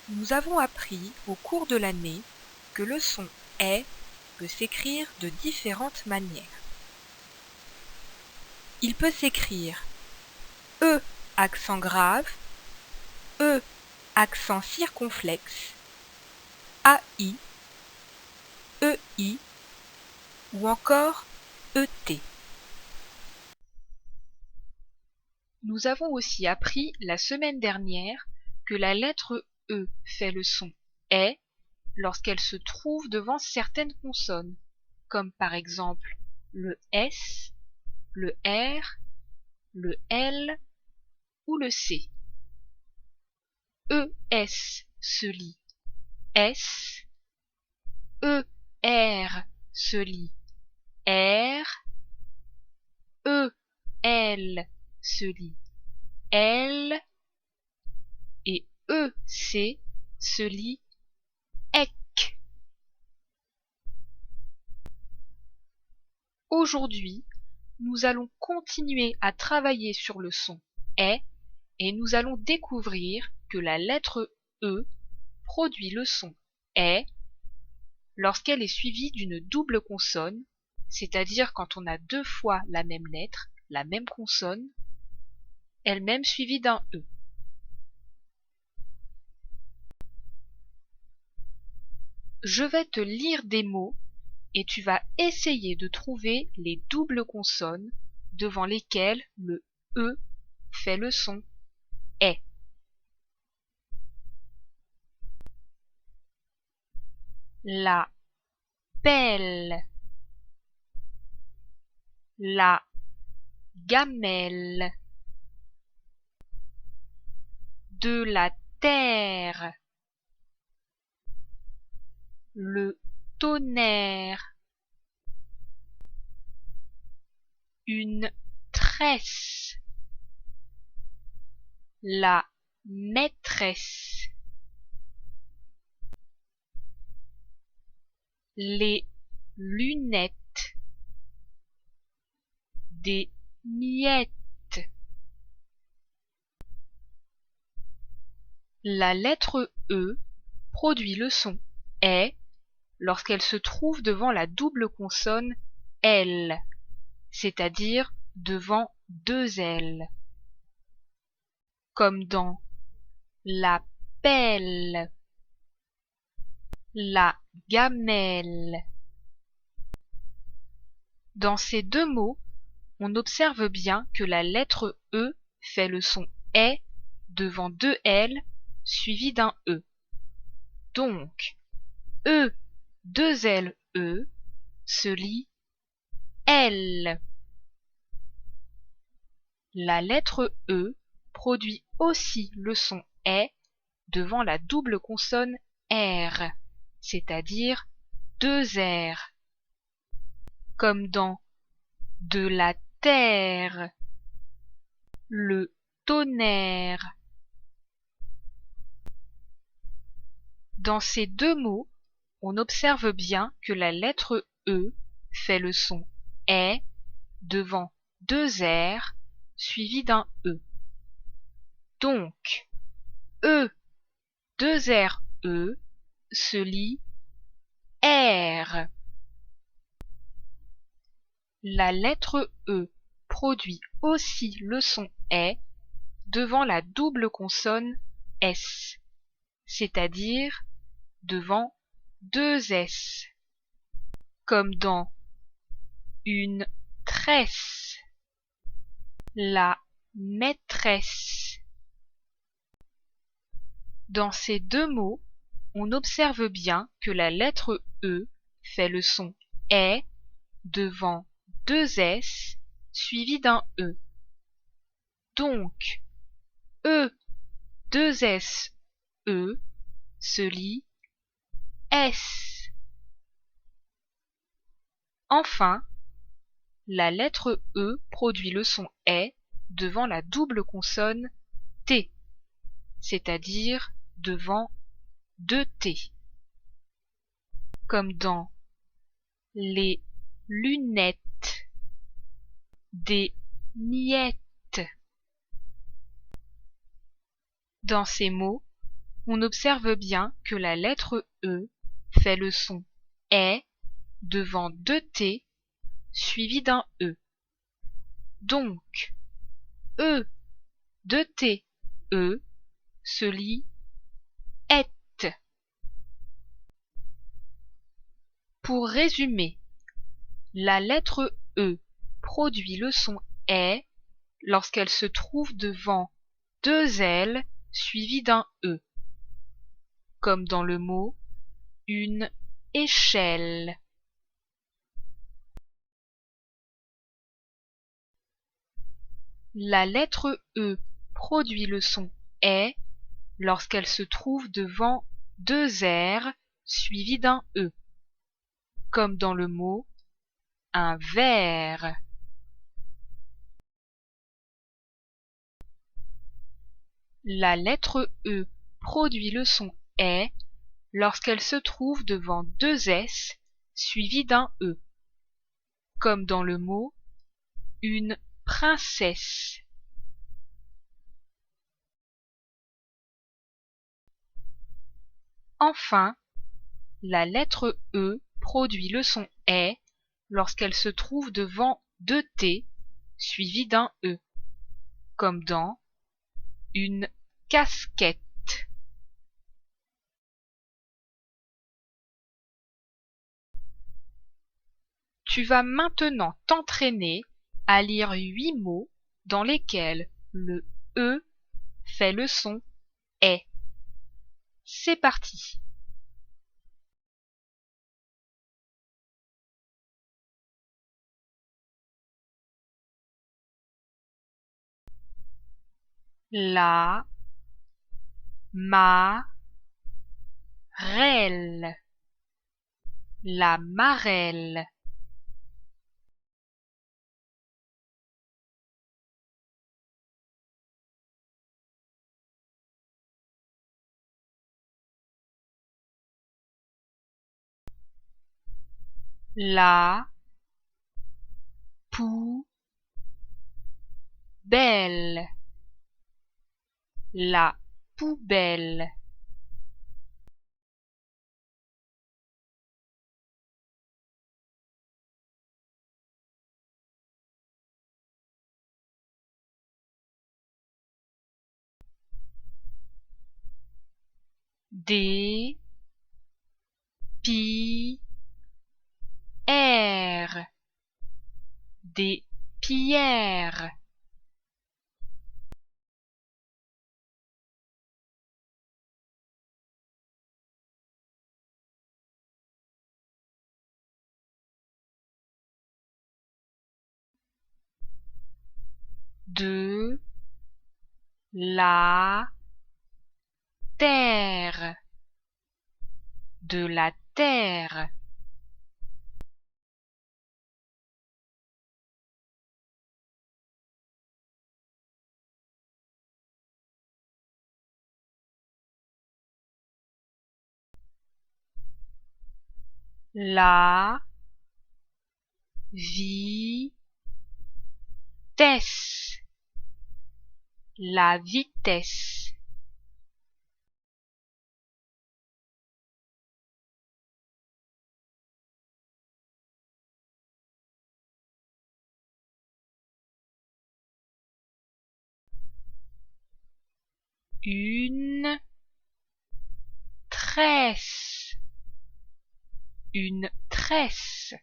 Nous avons appris au cours de l'année que le son « est » peut s'écrire de différentes manières. Il peut s'écrire E accent grave, E accent circonflexe, AI, EI ou encore ET. Nous avons aussi appris la semaine dernière que la lettre E fait le son « est » lorsqu'elle se trouve devant certaines consonnes, comme par exemple le S, le R, le L ou le C. ES se lit S, ER se lit R, EL se lit L et EC se lit EC. Aujourd'hui, nous allons continuer à travailler sur le son « est » et nous allons découvrir que la lettre E produit le son « est » lorsqu'elle est suivie d'une double consonne, c'est-à-dire quand on a deux fois la même lettre, la même consonne, elle-même suivie d'un E. Je vais te lire des mots et tu vas essayer de trouver les doubles consonnes devant lesquelles le E fait le son « est ». La pelle, la gamelle, de la terre, le tonnerre, une tresse, la maîtresse, les lunettes, des miettes. La lettre E produit le son « est » lorsqu'elle se trouve devant la double consonne L, c'est-à-dire devant deux L, comme dans la pelle, la gamelle. Dans ces deux mots, on observe bien que la lettre E fait le son « est » devant deux L suivi d'un E. Donc, E, deux L, E se lit L. La lettre E produit aussi le son « est » devant la double consonne R, c'est-à-dire deux R, comme dans de la terre, le tonnerre. Dans ces deux mots, on observe bien que la lettre E fait le son « est » devant deux R suivi d'un E. Donc, E, deux R, E se lit R. La lettre E produit aussi le son « est » devant la double consonne S, c'est-à-dire devant deux S, comme dans une tresse, la maîtresse. Dans ces deux mots, on observe bien que la lettre E fait le son « est » devant deux S suivi d'un E. Donc, E, deux S, E se lit S. Enfin, la lettre E produit le son « est » devant la double consonne T, c'est-à-dire devant deux T, comme dans les lunettes, des miettes. Dans ces mots, On observe bien que la lettre E fait le son est devant deux T suivi d'un E. Donc, E de T, E se lit est. Pour résumer, la lettre E produit le son est lorsqu'elle se trouve devant deux L suivis d'un E, comme dans le mot une échelle. La lettre E produit le son est lorsqu'elle se trouve devant deux R suivis d'un E, comme dans le mot un verre. La lettre E produit le son est lorsqu'elle se trouve devant deux S suivis d'un E, comme dans le mot une princesse. Enfin, la lettre E produit le son est lorsqu'elle se trouve devant deux T suivis d'un E, comme dans une casquette. Tu vas maintenant t'entraîner à lire 8 mots dans lesquels le E fait le son est. C'est parti. La marelle, la marelle. La poubelle, la poubelle. Des pierres, des pierres. De la terre, de la terre. La vitesse, la vitesse. Une tresse, une tresse.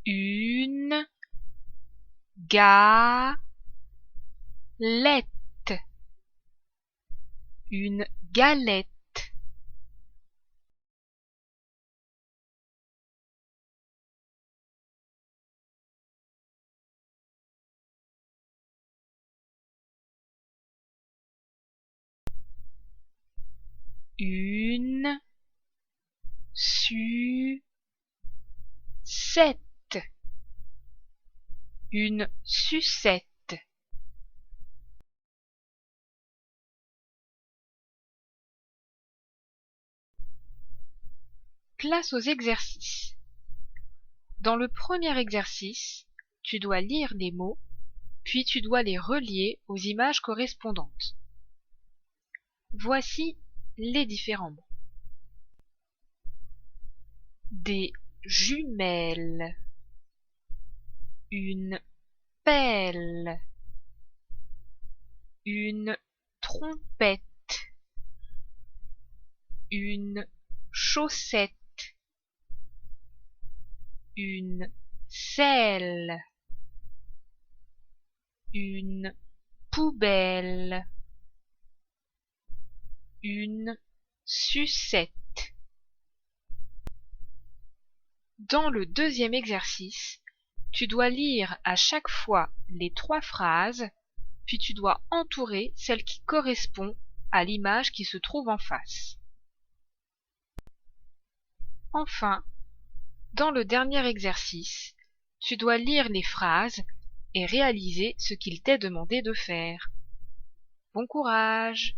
Une galette, une galette. Une sucette, une sucette. Place aux exercices. Dans le premier exercice, tu dois lire les mots, puis tu dois les relier aux images correspondantes. Voici les différents mots. Des jumelles, une pelle, une trompette, une chaussette, une selle, une poubelle, une sucette. Dans le deuxième exercice, tu dois lire à chaque fois les 3 phrases, puis tu dois entourer celle qui correspond à l'image qui se trouve en face. Enfin, dans le dernier exercice, tu dois lire les phrases et réaliser ce qu'il t'est demandé de faire. Bon courage!